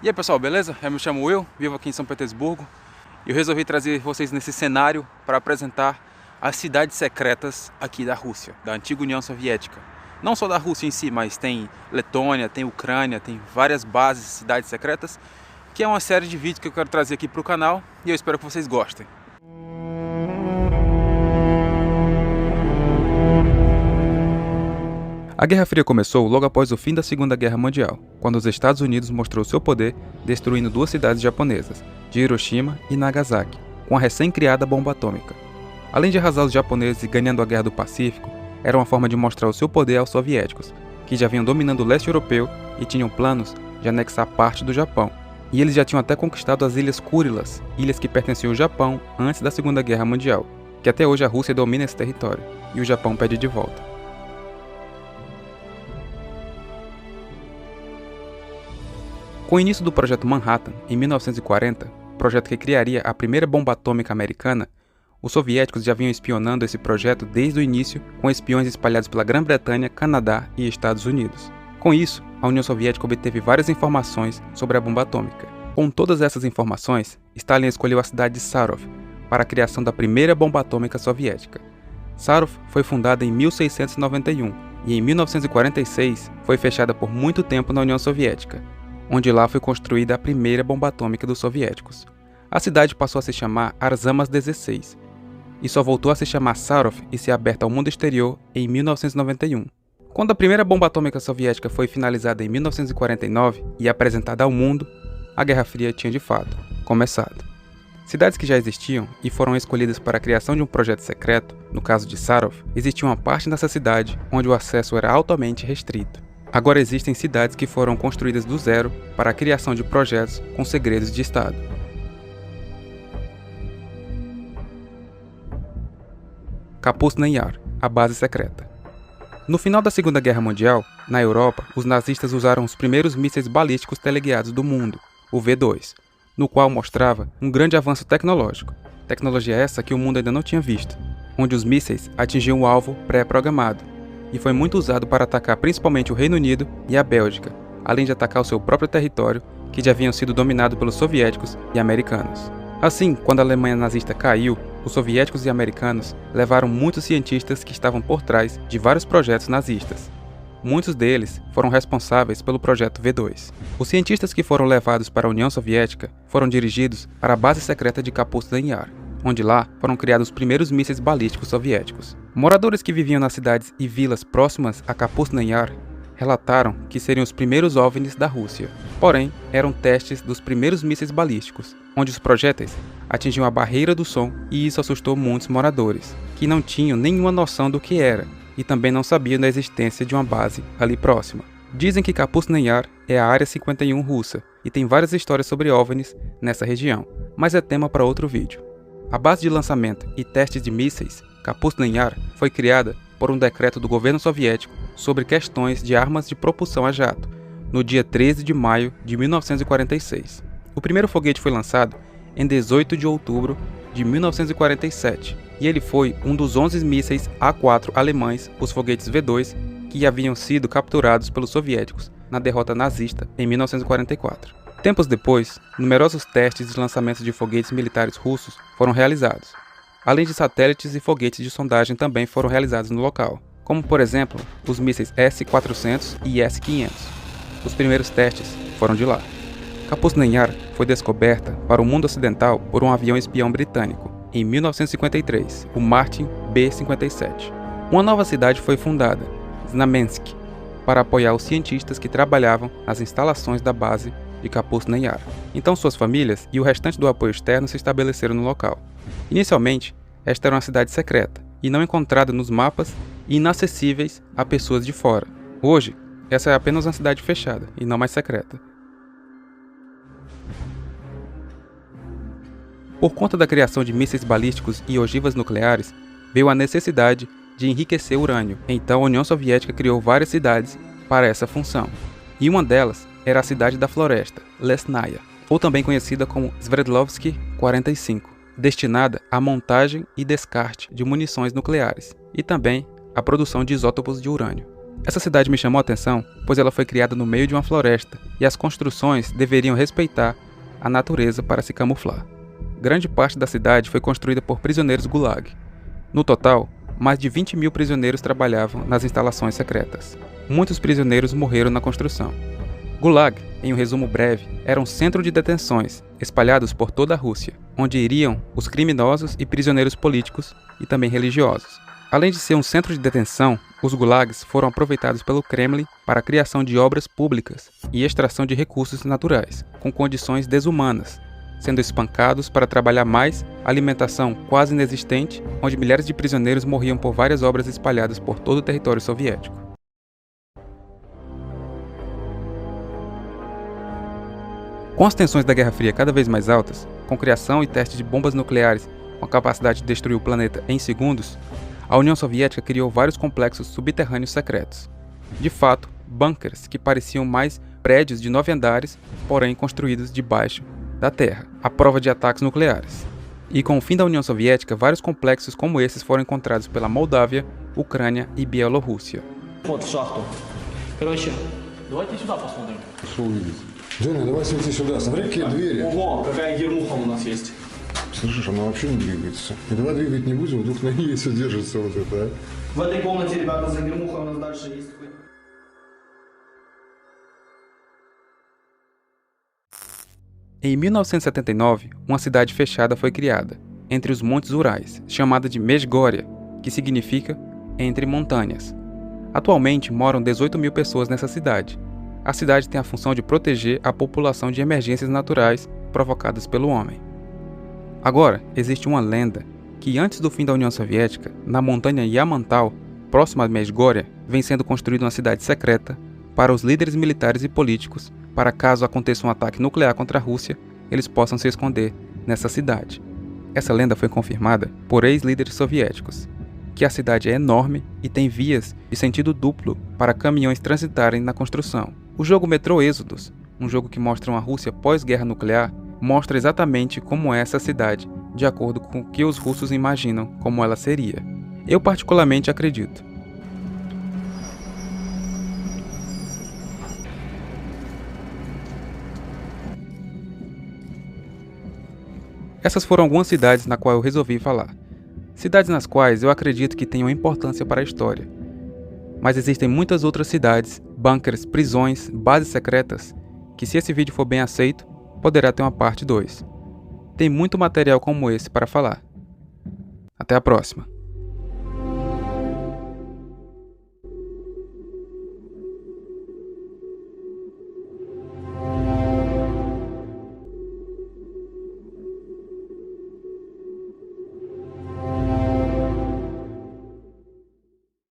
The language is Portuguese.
E aí pessoal, beleza? Eu me chamo Will, vivo aqui em São Petersburgo e eu resolvi trazer vocês nesse cenário para apresentar as cidades secretas aqui da Rússia, da antiga União Soviética. Não só da Rússia em si, mas tem Letônia, tem Ucrânia, tem várias bases, cidades secretas, que é uma série de vídeos que eu quero trazer aqui para o canal e eu espero que vocês gostem. A Guerra Fria começou logo após o fim da Segunda Guerra Mundial, quando os Estados Unidos mostrou seu poder destruindo duas cidades japonesas, de Hiroshima e Nagasaki, com a recém-criada bomba atômica. Além de arrasar os japoneses e ganhando a Guerra do Pacífico, era uma forma de mostrar o seu poder aos soviéticos, que já vinham dominando o leste europeu e tinham planos de anexar parte do Japão. E eles já tinham até conquistado as Ilhas Kurilas, ilhas que pertenciam ao Japão antes da Segunda Guerra Mundial, que até hoje a Rússia domina esse território, e o Japão pede de volta. Com o início do Projeto Manhattan, em 1940, projeto que criaria a primeira bomba atômica americana, os soviéticos já vinham espionando esse projeto desde o início, com espiões espalhados pela Grã-Bretanha, Canadá e Estados Unidos. Com isso, a União Soviética obteve várias informações sobre a bomba atômica. Com todas essas informações, Stalin escolheu a cidade de Sarov para a criação da primeira bomba atômica soviética. Sarov foi fundada em 1691 e em 1946 foi fechada por muito tempo na União Soviética, onde lá foi construída a primeira bomba atômica dos soviéticos. A cidade passou a se chamar Arzamas 16 e só voltou a se chamar Sarov e ser aberta ao mundo exterior em 1991. Quando a primeira bomba atômica soviética foi finalizada em 1949 e apresentada ao mundo, a Guerra Fria tinha de fato começado. Cidades que já existiam e foram escolhidas para a criação de um projeto secreto, no caso de Sarov, existia uma parte nessa cidade onde o acesso era altamente restrito. Agora existem cidades que foram construídas do zero para a criação de projetos com segredos de Estado. Kapustin Yar, a base secreta. No final da Segunda Guerra Mundial, na Europa, os nazistas usaram os primeiros mísseis balísticos teleguiados do mundo, o V2, no qual mostrava um grande avanço tecnológico. Tecnologia essa que o mundo ainda não tinha visto, onde os mísseis atingiam o alvo pré-programado, e foi muito usado para atacar principalmente o Reino Unido e a Bélgica, além de atacar o seu próprio território, que já haviam sido dominado pelos soviéticos e americanos. Assim, quando a Alemanha nazista caiu, os soviéticos e americanos levaram muitos cientistas que estavam por trás de vários projetos nazistas. Muitos deles foram responsáveis pelo projeto V2. Os cientistas que foram levados para a União Soviética foram dirigidos para a base secreta de Kapustin Yar, onde lá foram criados os primeiros mísseis balísticos soviéticos. Moradores que viviam nas cidades e vilas próximas a Kapustin Yar relataram que seriam os primeiros OVNIs da Rússia. Porém, eram testes dos primeiros mísseis balísticos, onde os projéteis atingiam a barreira do som e isso assustou muitos moradores, que não tinham nenhuma noção do que era e também não sabiam da existência de uma base ali próxima. Dizem que Kapustin Yar é a Área 51 russa e tem várias histórias sobre OVNIs nessa região, mas é tema para outro vídeo. A base de lançamento e testes de mísseis, Kapustin Yar, foi criada por um decreto do governo soviético sobre questões de armas de propulsão a jato, no dia 13 de maio de 1946. O primeiro foguete foi lançado em 18 de outubro de 1947, e ele foi um dos 11 mísseis A4 alemães, os foguetes V2, que haviam sido capturados pelos soviéticos na derrota nazista em 1944. Tempos depois, numerosos testes de lançamento de foguetes militares russos foram realizados. Além de satélites e foguetes de sondagem também foram realizados no local, como por exemplo, os mísseis S-400 e S-500. Os primeiros testes foram de lá. Kapustin Yar foi descoberta para o mundo ocidental por um avião espião britânico, em 1953, o Martin B-57. Uma nova cidade foi fundada, Znamensk, para apoiar os cientistas que trabalhavam nas instalações da base de Kapustin Yar. Então suas famílias e o restante do apoio externo se estabeleceram no local. Inicialmente, esta era uma cidade secreta e não encontrada nos mapas e inacessíveis a pessoas de fora. Hoje, essa é apenas uma cidade fechada e não mais secreta. Por conta da criação de mísseis balísticos e ogivas nucleares, veio a necessidade de enriquecer urânio. Então a União Soviética criou várias cidades para essa função. E uma delas era a cidade da floresta, Lesnaya, ou também conhecida como Sverdlovsky 45, destinada à montagem e descarte de munições nucleares, e também à produção de isótopos de urânio. Essa cidade me chamou a atenção, pois ela foi criada no meio de uma floresta e as construções deveriam respeitar a natureza para se camuflar. Grande parte da cidade foi construída por prisioneiros Gulag. No total, mais de 20 mil prisioneiros trabalhavam nas instalações secretas. Muitos prisioneiros morreram na construção. Gulag, em um resumo breve, era um centro de detenções espalhados por toda a Rússia, onde iriam os criminosos e prisioneiros políticos e também religiosos. Além de ser um centro de detenção, os gulags foram aproveitados pelo Kremlin para a criação de obras públicas e extração de recursos naturais, com condições desumanas, sendo espancados para trabalhar mais, alimentação quase inexistente, onde milhares de prisioneiros morriam por várias obras espalhadas por todo o território soviético. Com as tensões da Guerra Fria cada vez mais altas, com criação e teste de bombas nucleares com a capacidade de destruir o planeta em segundos, a União Soviética criou vários complexos subterrâneos secretos. De fato, bunkers que pareciam mais prédios de 9 andares, porém construídos debaixo da terra, à prova de ataques nucleares. E com o fim da União Soviética, vários complexos como esses foram encontrados pela Moldávia, Ucrânia e Bielorrússia. Женя, давай свети сюда. Смотри, какие двери. Ого, какая гермуха у нас есть. Слышишь, она вообще не двигается. И давай двигать не будем, вдруг на ней все держится вот это, а? В этой комнате, ребята, за гермухой у нас дальше есть. Em 1979, uma cidade fechada foi criada, entre os Montes Urais, chamada de Medjugorje, que significa entre montanhas. Atualmente moram 18 mil pessoas nessa cidade. A cidade tem a função de proteger a população de emergências naturais provocadas pelo homem. Agora, existe uma lenda que antes do fim da União Soviética, na montanha Yamantal, próxima a Medjugorje, vem sendo construída uma cidade secreta para os líderes militares e políticos, para caso aconteça um ataque nuclear contra a Rússia, eles possam se esconder nessa cidade. Essa lenda foi confirmada por ex-líderes soviéticos, que a cidade é enorme e tem vias de sentido duplo para caminhões transitarem na construção. O jogo Metro Exodus, um jogo que mostra uma Rússia pós-guerra nuclear, mostra exatamente como é essa cidade, de acordo com o que os russos imaginam como ela seria. Eu particularmente acredito. Essas foram algumas cidades na qual eu resolvi falar. Cidades nas quais eu acredito que tenham importância para a história. Mas existem muitas outras cidades, bunkers, prisões, bases secretas, que se esse vídeo for bem aceito, poderá ter uma parte 2. Tem muito material como esse para falar. Até a próxima!